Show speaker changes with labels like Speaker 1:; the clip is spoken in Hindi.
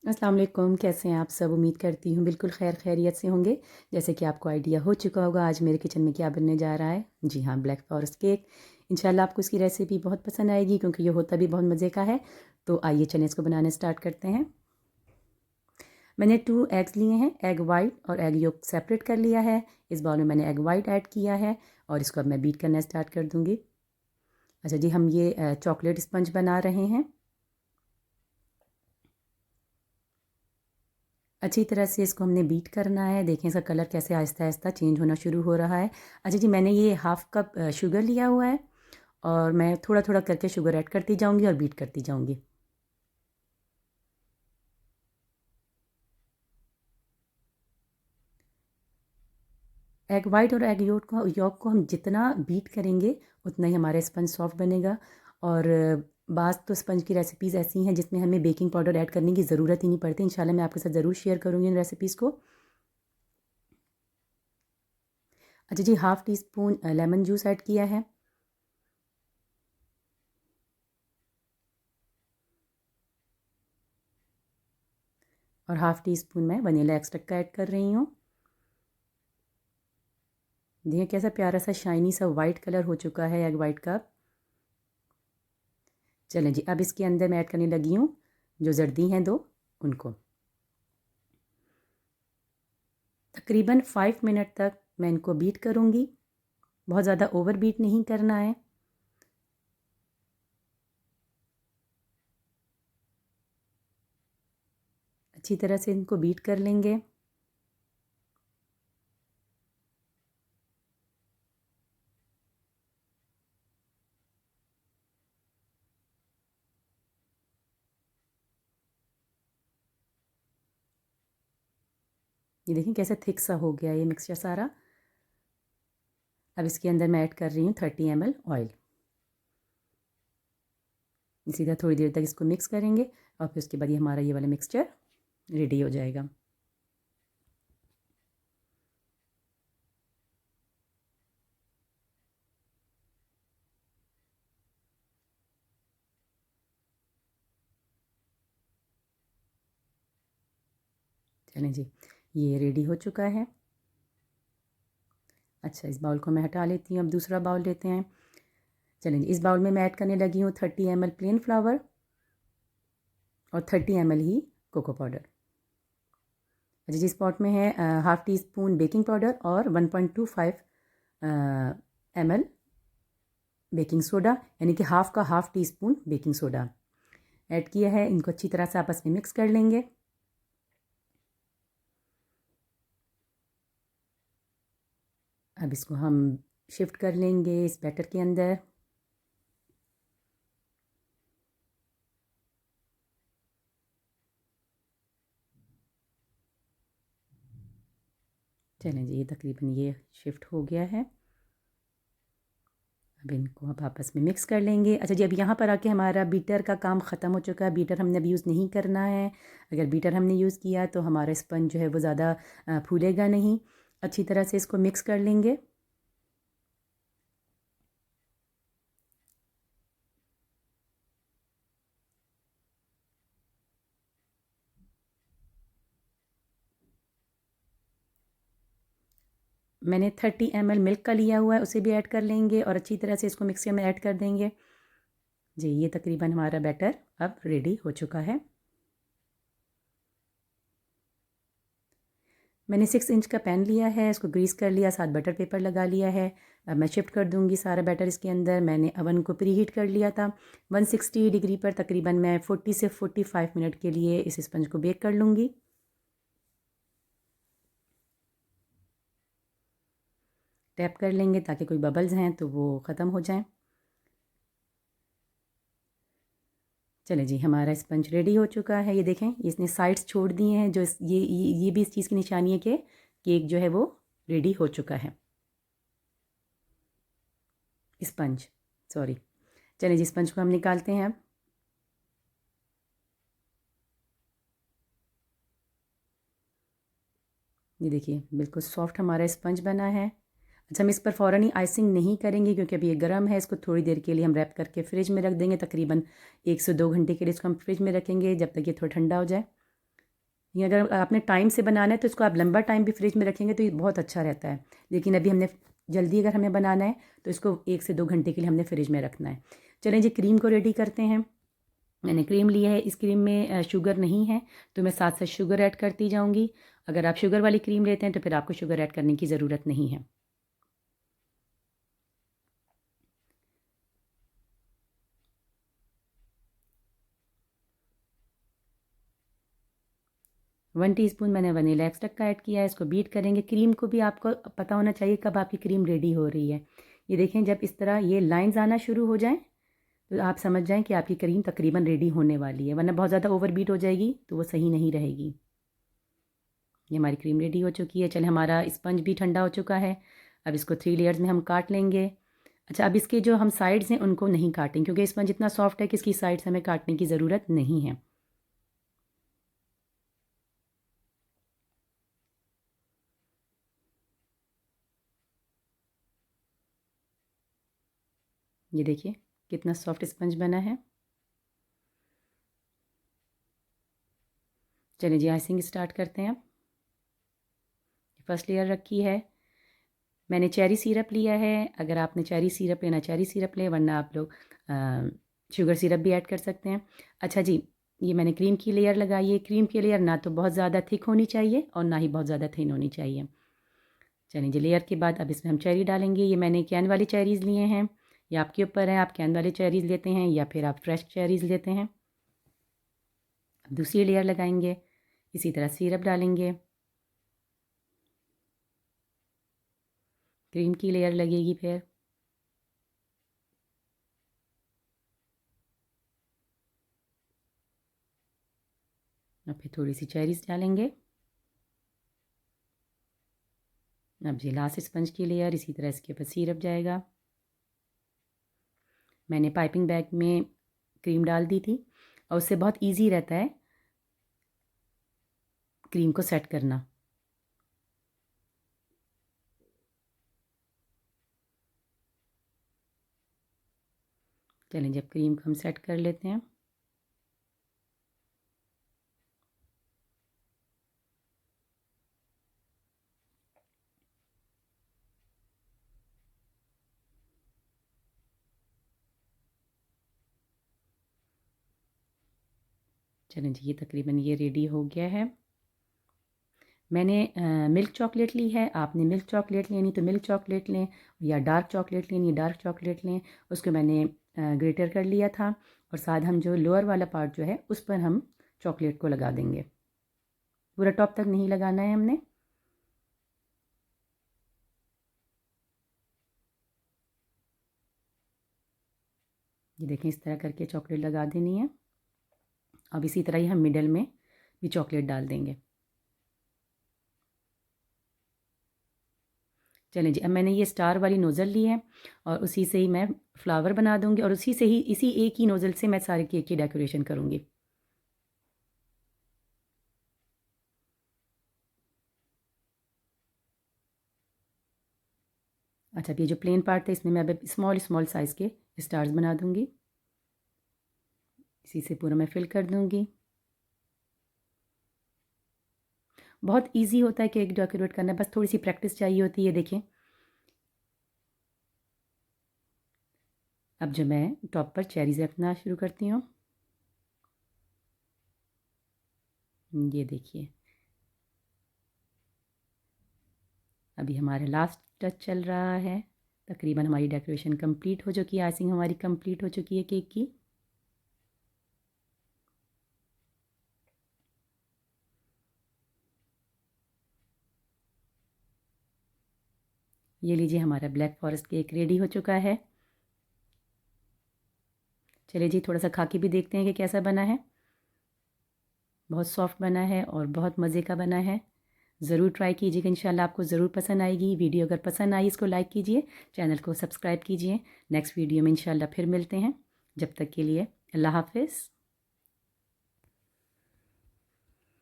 Speaker 1: अस्सलाम वालेकुम, कैसे हैं आप सब? उम्मीद करती हूँ बिल्कुल खैर खैरियत से होंगे। जैसे कि आपको आइडिया हो चुका होगा आज मेरे किचन में क्या बनने जा रहा है। जी हाँ, ब्लैक फॉरेस्ट केक। इंशाल्लाह आपको इसकी रेसिपी बहुत पसंद आएगी क्योंकि ये होता भी बहुत मज़े का है। तो आइए चलें इसको बनाना स्टार्ट करते हैं। मैंने 2 एग्स लिए हैं, एग वाइट और एग योक सेपरेट कर लिया है। इस बाउल में मैंने एग वाइट ऐड किया है और इसको अब मैं बीट करना स्टार्ट कर दूँगी। अच्छा जी, हम ये चॉकलेट स्पंज बना रहे हैं। अच्छी तरह से इसको हमने बीट करना है। देखें इसका कलर कैसे आहिस्ता-आहिस्ता चेंज होना शुरू हो रहा है। अच्छा जी, मैंने ये हाफ़ कप शुगर लिया हुआ है और मैं थोड़ा-थोड़ा करके शुगर ऐड करती जाऊँगी और बीट करती जाऊँगी। एग वाइट और एग योक को हम जितना बीट करेंगे उतना ही हमारा स्पंज सॉफ्ट बनेगा। और बाज़ तो स्पंज की रेसिपीज़ ऐसी हैं जिसमें हमें बेकिंग पाउडर ऐड करने की ज़रूरत ही नहीं पड़ती। इंशाल्लाह मैं आपके साथ ज़रूर शेयर करूँगी इन रेसिपीज़ को। अच्छा जी, half teaspoon lemon juice add किया है और हाफ़ टी स्पून मैं वनीला एक्सट्रैक्ट का ऐड कर रही हूँ। देखिए कैसा प्यारा सा शाइनी सा वाइट कलर हो चुका है एग वाइट का। चलें जी, अब इसके अंदर मैं ऐड करने लगी हूँ जो जर्दी हैं 2 उनको। तकरीबन 5 मिनट तक मैं इनको बीट करूँगी। बहुत ज़्यादा ओवर बीट नहीं करना है। अच्छी तरह से इनको बीट कर लेंगे। ये देखिए कैसा थिक सा हो गया ये मिक्सचर सारा। अब इसके अंदर मैं ऐड कर रही हूँ 30 ml ऑयल। इसी तरह थोड़ी देर तक इसको मिक्स करेंगे और फिर उसके बाद ये हमारा ये वाला मिक्सचर रेडी हो जाएगा। चलें जी, ये रेडी हो चुका है। अच्छा, इस बाउल को मैं हटा लेती हूँ। अब दूसरा बाउल लेते हैं। चलें जी, इस बाउल में मैं ऐड करने लगी हूँ 30 ml प्लेन फ्लावर और 30 ml ही कोको पाउडर। अच्छा, जिस पॉट में है half tea spoon baking powder और 1.25 ml बेकिंग सोडा, यानी कि हाफ़ का half tea spoon baking soda add किया है। इनको अच्छी तरह से आपस में मिक्स कर लेंगे। अब इसको हम शिफ्ट कर लेंगे इस बैटर के अंदर। चलें जी, ये तकरीबन ये शिफ्ट हो गया है। अब इनको अब आपस में मिक्स कर लेंगे। अच्छा जी, अब यहाँ पर आके हमारा बीटर का काम ख़त्म हो चुका है। बीटर हमने अब यूज़ नहीं करना है। अगर बीटर हमने यूज़ किया तो हमारा स्पंज जो है वो ज़्यादा फूलेगा नहीं। अच्छी तरह से इसको मिक्स कर लेंगे। मैंने 30 ml मिल्क का लिया हुआ है, उसे भी ऐड कर लेंगे और अच्छी तरह से इसको मिक्सर में ऐड कर देंगे। जी, ये तकरीबन हमारा बैटर अब रेडी हो चुका है। मैंने 6 इंच का पैन लिया है, इसको ग्रीस कर लिया, साथ बटर पेपर लगा लिया है। अब मैं शिफ्ट कर दूंगी सारा बैटर इसके अंदर। मैंने अवन को प्री हीट कर लिया था 160 डिग्री पर। तकरीबन मैं 40 से 45 मिनट के लिए इस स्पंज को बेक कर लूँगी। टैप कर लेंगे ताकि कोई बबल्स हैं तो वो ख़त्म हो जाएं। चलें जी, हमारा स्पंज रेडी हो चुका है। ये देखें, इसने साइड्स छोड़ दिए हैं, जो ये भी इस चीज़ की निशानी है कि केक जो है वो रेडी हो चुका है। Sponge, sorry. चलें जी, स्पंज को हम निकालते हैं अब। ये देखिए बिल्कुल सॉफ्ट हमारा स्पंज बना है। अच्छा, हम इस पर फ़ौरन ही आइसिंग नहीं करेंगे क्योंकि अभी ये गर्म है। इसको थोड़ी देर के लिए हम रैप करके फ्रिज में रख देंगे। तकरीबन 1 से 2 घंटे के लिए इसको हम फ्रिज में रखेंगे जब तक ये थोड़ा ठंडा हो जाए। ये अगर आपने टाइम से बनाना है तो इसको आप लंबा टाइम भी फ्रिज में रखेंगे तो ये बहुत अच्छा रहता है। लेकिन अभी हमने जल्दी अगर हमें बनाना है तो इसको 1 से 2 घंटे के लिए हमने फ्रिज में रखना है। चलें जी, क्रीम को रेडी करते हैं। मैंने क्रीम ली है, इस क्रीम में शुगर नहीं है तो मैं साथ साथ शुगर ऐड करती जाऊँगी। अगर आप शुगर वाली क्रीम लेते हैं तो फिर आपको शुगर ऐड करने की ज़रूरत नहीं है। वन टीस्पून मैंने वनीला एक्सट्रैक्ट का ऐड किया है। इसको बीट करेंगे। क्रीम को भी आपको पता होना चाहिए कब आपकी क्रीम रेडी हो रही है। ये देखें, जब इस तरह ये लाइंस आना शुरू हो जाएं तो आप समझ जाएं कि आपकी क्रीम तकरीबन रेडी होने वाली है, वरना बहुत ज़्यादा ओवर बीट हो जाएगी तो वो सही नहीं रहेगी। ये हमारी क्रीम रेडी हो चुकी है। चले, हमारा स्पंज भी ठंडा हो चुका है। अब इसको 3 लेयर्स में हम काट लेंगे। अच्छा, अब इसके जो हम साइड्स हैं उनको नहीं काटेंगे क्योंकि स्पंज इतना सॉफ्ट है कि इसकी साइड्स हमें काटने की ज़रूरत नहीं है। ये देखिए कितना सॉफ्ट स्पंज बना है। चलिए जी, आइसिंग स्टार्ट करते हैं। अब फर्स्ट लेयर रखी है। मैंने चेरी सिरप लिया है। अगर आपने चेरी सिरप लेना, चेरी सिरप लें, वरना आप लोग शुगर सिरप भी ऐड कर सकते हैं। अच्छा जी, ये मैंने क्रीम की लेयर लगाई है। क्रीम की लेयर ना तो बहुत ज़्यादा थिक होनी चाहिए और ना ही बहुत ज़्यादा थिन होनी चाहिए। चलिए जी, लेयर के बाद अब इसमें हम चेरी डालेंगे। ये मैंने कैन वाली चेरीज़ लिए हैं। ये आपके ऊपर है, आप कैन वाले चेरीज़ लेते हैं या फिर आप फ्रेश चेरीज़ लेते हैं। अब दूसरी लेयर लगाएंगे। इसी तरह सिरप डालेंगे। क्रीम की लेयर लगेगी फिर। और फिर थोड़ी सी चेरीज़ डालेंगे। अब जी लास्ट स्पंज की लेयर, इसी तरह इसके ऊपर सिरप जाएगा। मैंने पाइपिंग बैग में क्रीम डाल दी थी और उससे बहुत इजी रहता है क्रीम को सेट करना। चलें, जब क्रीम को हम सेट कर लेते हैं, चलें जी, ये तकरीबन ये रेडी हो गया है। मैंने मिल्क चॉकलेट ली है। आपने मिल्क चॉकलेट लेनी तो मिल्क चॉकलेट लें, या डार्क चॉकलेट लेनी डार्क चॉकलेट लें। उसको मैंने ग्रेटर कर लिया था और साथ हम जो लोअर वाला पार्ट जो है उस पर हम चॉकलेट को लगा देंगे। पूरा टॉप तक नहीं लगाना है हमने। ये देखें, इस तरह करके चॉकलेट लगा देनी है। अब इसी तरह ही हम मिडल में भी चॉकलेट डाल देंगे। चलें जी, अब मैंने ये स्टार वाली नोज़ल ली है और उसी से ही मैं फ्लावर बना दूंगी और उसी से ही, इसी एक ही नोज़ल से मैं सारे केक की डेकोरेशन करूंगी। अच्छा, अब ये जो प्लेन पार्ट है इसमें मैं अब स्मॉल स्मॉल साइज़ के स्टार्स बना दूंगी। इसी से पूरा मैं फिल कर दूंगी। बहुत इजी होता है केक डेकोरेट करना, बस थोड़ी सी प्रैक्टिस चाहिए होती है। देखें, अब जो मैं टॉप पर चेरीज रखना शुरू करती हूँ। ये देखिए, अभी हमारा लास्ट टच चल रहा है। तकरीबन हमारी डेकोरेशन कंप्लीट हो चुकी है। आइसिंग हमारी कंप्लीट हो चुकी है केक की। ये लीजिए, हमारा ब्लैक फॉरेस्ट केक रेडी हो चुका है। चलिए जी, थोड़ा सा खा के भी देखते हैं कि कैसा बना है। बहुत सॉफ्ट बना है और बहुत मज़े का बना है। ज़रूर ट्राई कीजिएगा, इंशाल्लाह आपको ज़रूर पसंद आएगी। वीडियो अगर पसंद आई इसको लाइक कीजिए, चैनल को सब्सक्राइब कीजिए। नेक्स्ट वीडियो में इंशाल्लाह फिर मिलते हैं। जब तक के लिए अल्लाह हाफ़िज़।